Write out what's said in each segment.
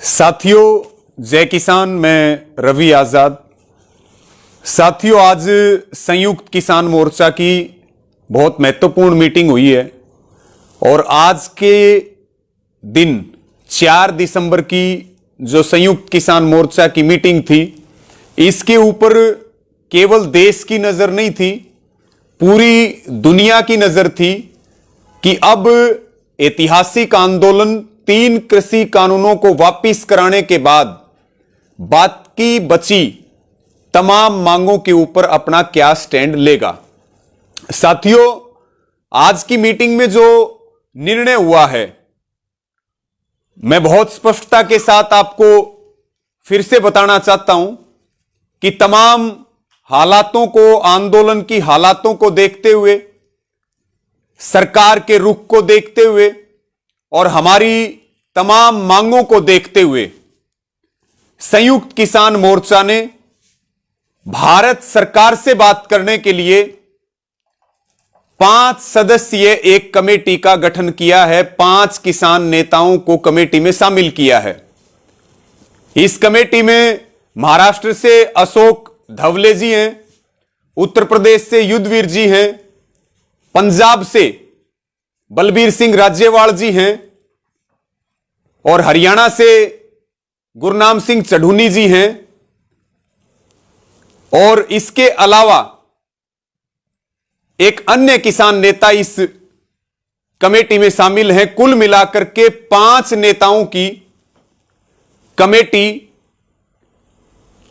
साथियों, जय किसान। मैं रवि आजाद। साथियों, आज संयुक्त किसान मोर्चा की बहुत महत्वपूर्ण मीटिंग हुई है और आज के दिन 4 दिसंबर की जो संयुक्त किसान मोर्चा की मीटिंग थी, इसके ऊपर केवल देश की नजर नहीं थी, पूरी दुनिया की नजर थी कि अब ऐतिहासिक आंदोलन 3 कृषि कानूनों को वापस कराने के बाद बाकी बची तमाम मांगों के ऊपर अपना क्या स्टैंड लेगा। साथियों, आज की मीटिंग में जो निर्णय हुआ है, मैं बहुत स्पष्टता के साथ आपको फिर से बताना चाहता हूं कि तमाम हालातों को, आंदोलन की हालातों को देखते हुए, सरकार के रुख को देखते हुए और हमारी तमाम मांगों को देखते हुए संयुक्त किसान मोर्चा ने भारत सरकार से बात करने के लिए 5 सदस्यीय एक कमेटी का गठन किया है। 5 किसान नेताओं को कमेटी में शामिल किया है। इस कमेटी में महाराष्ट्र से अशोक धवले जी हैं, उत्तर प्रदेश से युद्धवीर जी हैं, पंजाब से बलबीर सिंह राज्यवाल जी हैं और हरियाणा से गुरनाम सिंह चढ़ूनी जी हैं। और इसके अलावा एक अन्य किसान नेता इस कमेटी में शामिल हैं। कुल मिलाकर के 5 नेताओं की कमेटी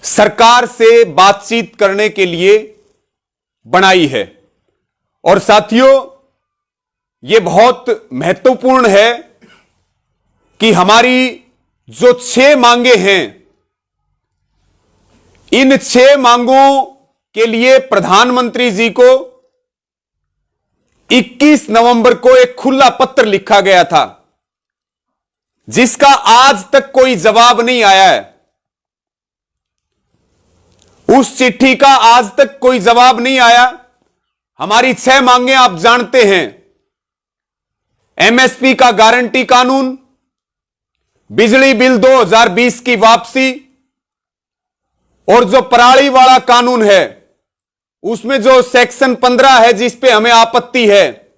सरकार से बातचीत करने के लिए बनाई है। और साथियों, यह बहुत महत्वपूर्ण है कि हमारी जो 6 मांगे हैं, इन 6 मांगों के लिए प्रधानमंत्री जी को 21 नवंबर को एक खुला पत्र लिखा गया था, जिसका आज तक कोई जवाब नहीं आया है। उस चिट्ठी का आज तक कोई जवाब नहीं आया। हमारी 6 मांगे आप जानते हैं। एमएसपी का गारंटी कानून, बिजली बिल 2020 की वापसी और जो पराली वाला कानून है, उसमें जो सेक्शन 15 है जिस पे हमें आपत्ति है,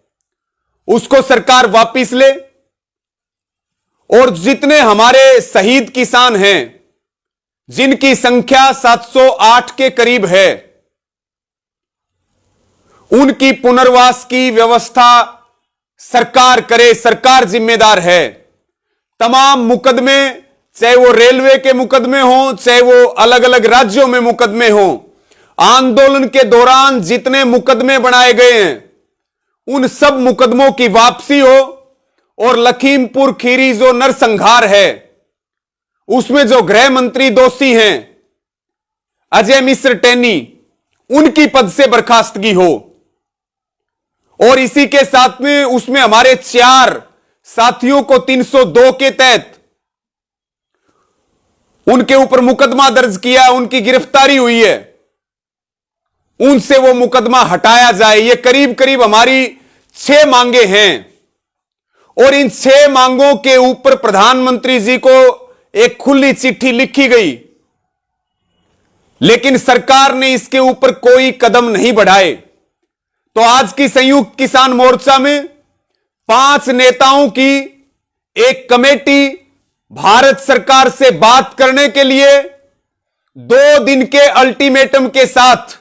उसको सरकार वापस ले। और जितने हमारे शहीद किसान हैं, जिनकी संख्या 708 के करीब है, उनकी पुनर्वास की व्यवस्था सरकार करे। सरकार जिम्मेदार है। तमाम मुकदमे, चाहे वो रेलवे के मुकदमे हो, चाहे वो अलग अलग राज्यों में मुकदमे हो, आंदोलन के दौरान जितने मुकदमे बनाए गए हैं, उन सब मुकदमों की वापसी हो। और लखीमपुर खीरी जो नरसंहार है, उसमें जो गृह मंत्री दोषी हैं अजय मिश्र टेनी, उनकी पद से बर्खास्तगी हो। और इसी के साथ में उसमें हमारे 4 साथियों को 302 के तहत उनके ऊपर मुकदमा दर्ज किया, उनकी गिरफ्तारी हुई है, उनसे वो मुकदमा हटाया जाए। ये करीब करीब हमारी 6 मांगे हैं। और इन 6 मांगों के ऊपर प्रधानमंत्री जी को एक खुली चिट्ठी लिखी गई, लेकिन सरकार ने इसके ऊपर कोई कदम नहीं बढ़ाए। तो आज की संयुक्त किसान मोर्चा में 5 नेताओं की एक कमेटी भारत सरकार से बात करने के लिए 2 दिन के अल्टीमेटम के साथ,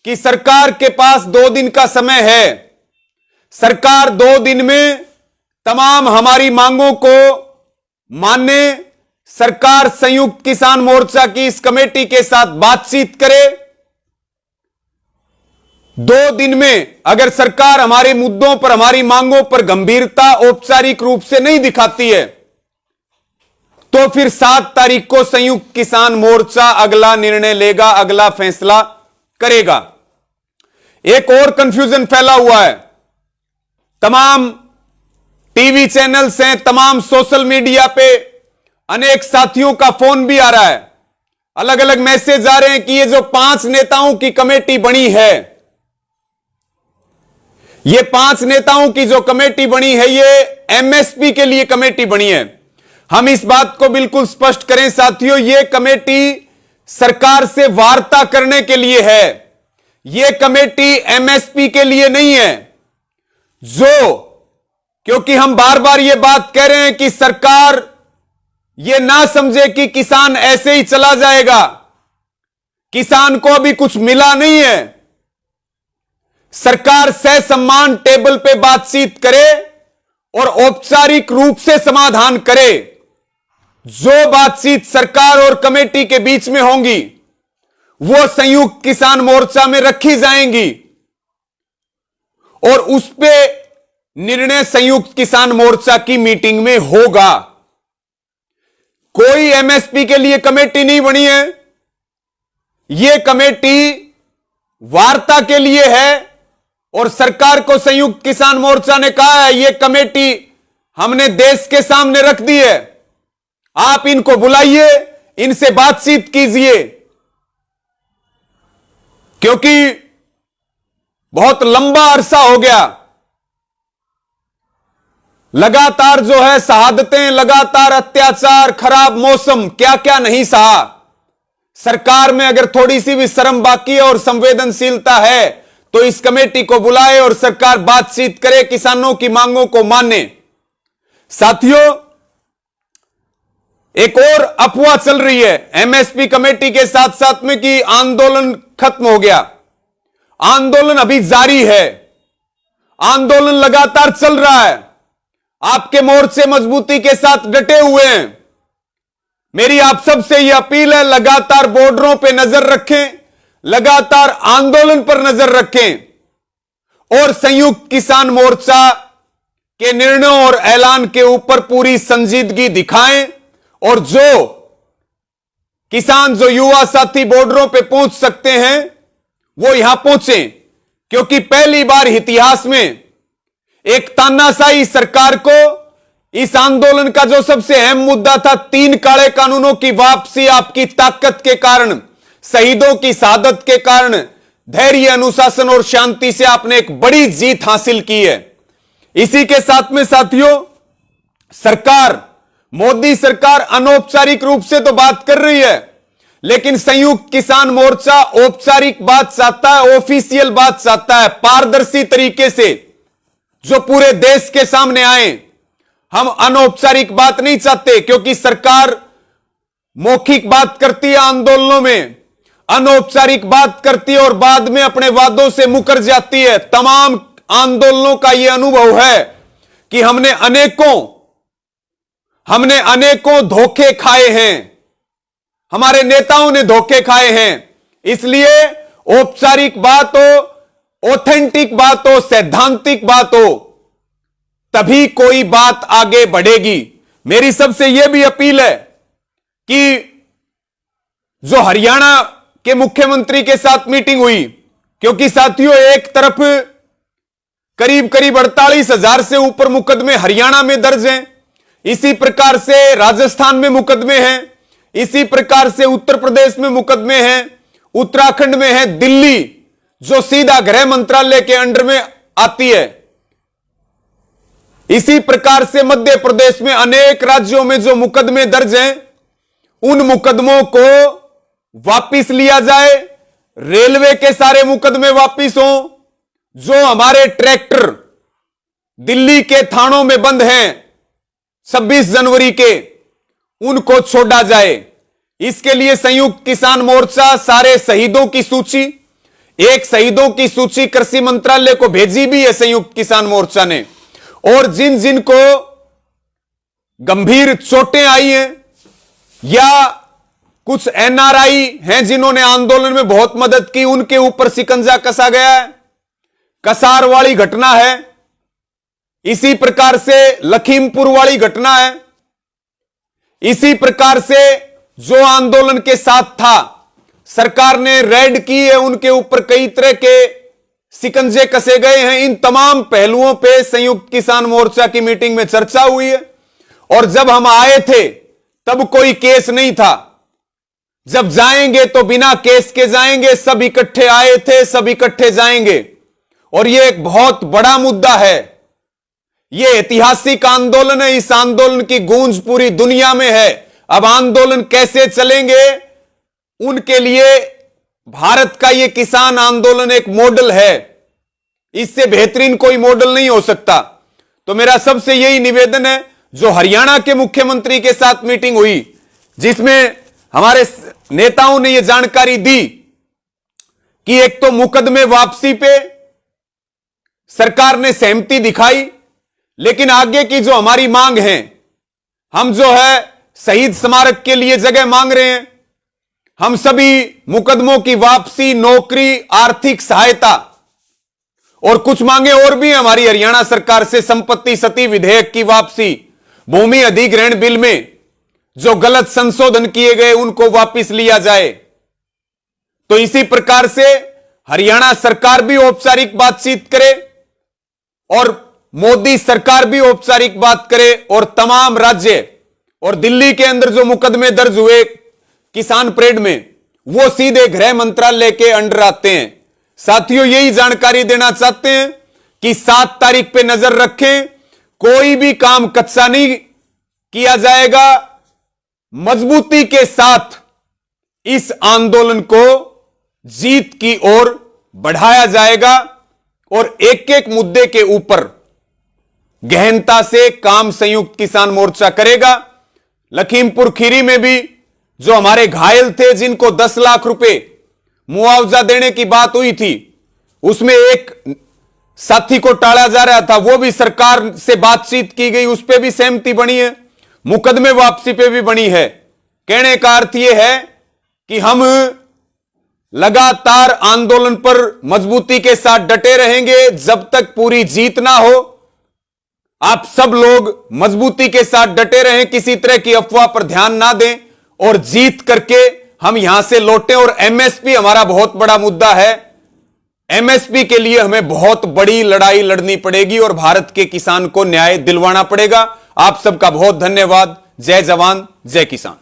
कि सरकार के पास 2 दिन का समय है, सरकार 2 दिन में तमाम हमारी मांगों को माने, सरकार संयुक्त किसान मोर्चा की इस कमेटी के साथ बातचीत करे। 2 दिन में अगर सरकार हमारे मुद्दों पर, हमारी मांगों पर गंभीरता औपचारिक रूप से नहीं दिखाती है, तो फिर 7 तारीख को संयुक्त किसान मोर्चा अगला निर्णय लेगा, अगला फैसला करेगा। एक और कंफ्यूजन फैला हुआ है। तमाम टीवी चैनल्स हैं, तमाम सोशल मीडिया पे अनेक साथियों का फोन भी आ रहा है, अलग अलग मैसेज आ रहे हैं कि ये जो 5 नेताओं की कमेटी बनी है, ये 5 नेताओं की जो कमेटी बनी है, ये एमएसपी के लिए कमेटी बनी है। हम इस बात को बिल्कुल स्पष्ट करें साथियों, यह कमेटी सरकार से वार्ता करने के लिए है, यह कमेटी एमएसपी के लिए नहीं है। क्योंकि हम बार बार यह बात कह रहे हैं कि सरकार यह ना समझे कि किसान ऐसे ही चला जाएगा, किसान को अभी कुछ मिला नहीं है। सरकार सहसम्मान टेबल पे बातचीत करे और औपचारिक रूप से समाधान करे। जो बातचीत सरकार और कमेटी के बीच में होंगी वो संयुक्त किसान मोर्चा में रखी जाएंगी और उस पे निर्णय संयुक्त किसान मोर्चा की मीटिंग में होगा। कोई एमएसपी के लिए कमेटी नहीं बनी है, यह कमेटी वार्ता के लिए है और सरकार को संयुक्त किसान मोर्चा ने कहा है यह कमेटी हमने देश के सामने रख दी है, आप इनको बुलाइए, इनसे बातचीत कीजिए। क्योंकि बहुत लंबा अरसा हो गया, लगातार जो है शहादतें, लगातार अत्याचार, खराब मौसम, क्या क्या नहीं सहा। सरकार में अगर थोड़ी सी भी शर्म बाकी है और संवेदनशीलता है तो इस कमेटी को बुलाए और सरकार बातचीत करे, किसानों की मांगों को माने। साथियों, एक और अफवाह चल रही है एमएसपी कमेटी के साथ साथ में कि आंदोलन खत्म हो गया। आंदोलन अभी जारी है, आंदोलन लगातार चल रहा है, आपके मोर्चे मजबूती के साथ डटे हुए हैं। मेरी आप सबसे यह अपील है, लगातार बॉर्डरों पे नजर रखें, लगातार आंदोलन पर नजर रखें और संयुक्त किसान मोर्चा के निर्णयों और ऐलान के ऊपर पूरी संजीदगी दिखाएं। और जो किसान, जो युवा साथी बॉर्डरों पे पहुंच सकते हैं वो यहां पहुंचे, क्योंकि पहली बार इतिहास में एक तानाशाही सरकार को इस आंदोलन का जो सबसे अहम मुद्दा था, 3 काले कानूनों की वापसी, आपकी ताकत के कारण, शहीदों की शहादत के कारण, धैर्य, अनुशासन और शांति से आपने एक बड़ी जीत हासिल की है। इसी के साथ में साथियों, सरकार, मोदी सरकार अनौपचारिक रूप से तो बात कर रही है, लेकिन संयुक्त किसान मोर्चा औपचारिक बात चाहता है, ऑफिशियल बात चाहता है, पारदर्शी तरीके से जो पूरे देश के सामने आए। हम अनौपचारिक बात नहीं चाहते, क्योंकि सरकार मौखिक बात करती है आंदोलनों में, अनौपचारिक बात करती है और बाद में अपने वादों से मुकर जाती है। तमाम आंदोलनों का यह अनुभव है कि हमने अनेकों धोखे खाए हैं, हमारे नेताओं ने धोखे खाए हैं। इसलिए औपचारिक बात हो, ऑथेंटिक बात हो, सैद्धांतिक बात हो, तभी कोई बात आगे बढ़ेगी। मेरी सबसे यह भी अपील है कि जो हरियाणा के मुख्यमंत्री के साथ मीटिंग हुई, क्योंकि साथियों एक तरफ करीब 48,000 से ऊपर मुकदमे हरियाणा में दर्ज हैं, इसी प्रकार से राजस्थान में मुकदमे हैं, इसी प्रकार से उत्तर प्रदेश में मुकदमे हैं, उत्तराखंड में है, दिल्ली जो सीधा गृह मंत्रालय के अंडर में आती है, इसी प्रकार से मध्य प्रदेश में, अनेक राज्यों में जो मुकदमे दर्ज हैं, उन मुकदमों को वापिस लिया जाए, रेलवे के सारे मुकदमे वापिस हों, जो हमारे ट्रैक्टर दिल्ली के थानों में बंद हैं 26 जनवरी के, उनको छोड़ा जाए। इसके लिए संयुक्त किसान मोर्चा सारे शहीदों की सूची, एक शहीदों की सूची कृषि मंत्रालय को भेजी भी है संयुक्त किसान मोर्चा ने, और जिन जिन को गंभीर चोटें आई हैं या कुछ एनआरआई हैं जिन्होंने आंदोलन में बहुत मदद की, उनके ऊपर शिकंजा कसा गया है। कसार वाली घटना है, इसी प्रकार से लखीमपुर वाली घटना है, इसी प्रकार से जो आंदोलन के साथ था सरकार ने रेड की है, उनके ऊपर कई तरह के शिकंजे कसे गए हैं। इन तमाम पहलुओं पे संयुक्त किसान मोर्चा की मीटिंग में चर्चा हुई है। और जब हम आए थे तब कोई केस नहीं था, जब जाएंगे तो बिना केस के जाएंगे, सब इकट्ठे आए थे, सब इकट्ठे जाएंगे। और यह एक बहुत बड़ा मुद्दा है, यह ऐतिहासिक आंदोलन है। इस आंदोलन की गूंज पूरी दुनिया में है। अब आंदोलन कैसे चलेंगे, उनके लिए भारत का यह किसान आंदोलन एक मॉडल है। इससे बेहतरीन कोई मॉडल नहीं हो सकता। तो मेरा सबसे यही निवेदन है, जो हरियाणा के मुख्यमंत्री के साथ मीटिंग हुई, जिसमें हमारे नेताओं ने यह जानकारी दी कि एक तो मुकदमे वापसी पे सरकार ने सहमति दिखाई, लेकिन आगे की जो हमारी मांग है, हम जो है शहीद स्मारक के लिए जगह मांग रहे हैं, हम सभी मुकदमों की वापसी, नौकरी, आर्थिक सहायता और कुछ मांगे और भी हमारी हरियाणा सरकार से, संपत्ति सती विधेयक की वापसी, भूमि अधिग्रहण बिल में जो गलत संशोधन किए गए उनको वापस लिया जाए। तो इसी प्रकार से हरियाणा सरकार भी औपचारिक बातचीत करे और मोदी सरकार भी औपचारिक बात करे, और तमाम राज्य और दिल्ली के अंदर जो मुकदमे दर्ज हुए किसान परेड में, वो सीधे गृह मंत्रालय के अंडर आते हैं। साथियों, यही जानकारी देना चाहते हैं कि 7 तारीख पे नजर रखें, कोई भी काम कच्चा नहीं किया जाएगा। मजबूती के साथ इस आंदोलन को जीत की ओर बढ़ाया जाएगा और एक एक मुद्दे के ऊपर गहनता से काम संयुक्त किसान मोर्चा करेगा। लखीमपुर खीरी में भी जो हमारे घायल थे, जिनको 10 लाख रुपए मुआवजा देने की बात हुई थी, उसमें एक साथी को टाला जा रहा था, वो भी सरकार से बातचीत की गई, उस पर भी सहमति बनी है, मुकदमे वापसी पे भी बनी है। कहने का अर्थ यह है कि हम लगातार आंदोलन पर मजबूती के साथ डटे रहेंगे जब तक पूरी जीत ना हो। आप सब लोग मजबूती के साथ डटे रहें, किसी तरह की अफवाह पर ध्यान ना दें और जीत करके हम यहां से लौटें। और एमएसपी हमारा बहुत बड़ा मुद्दा है। एमएसपी के लिए हमें बहुत बड़ी लड़ाई लड़नी पड़ेगी और भारत के किसान को न्याय दिलवाना पड़ेगा। आप सबका बहुत धन्यवाद। जय जवान, जय किसान।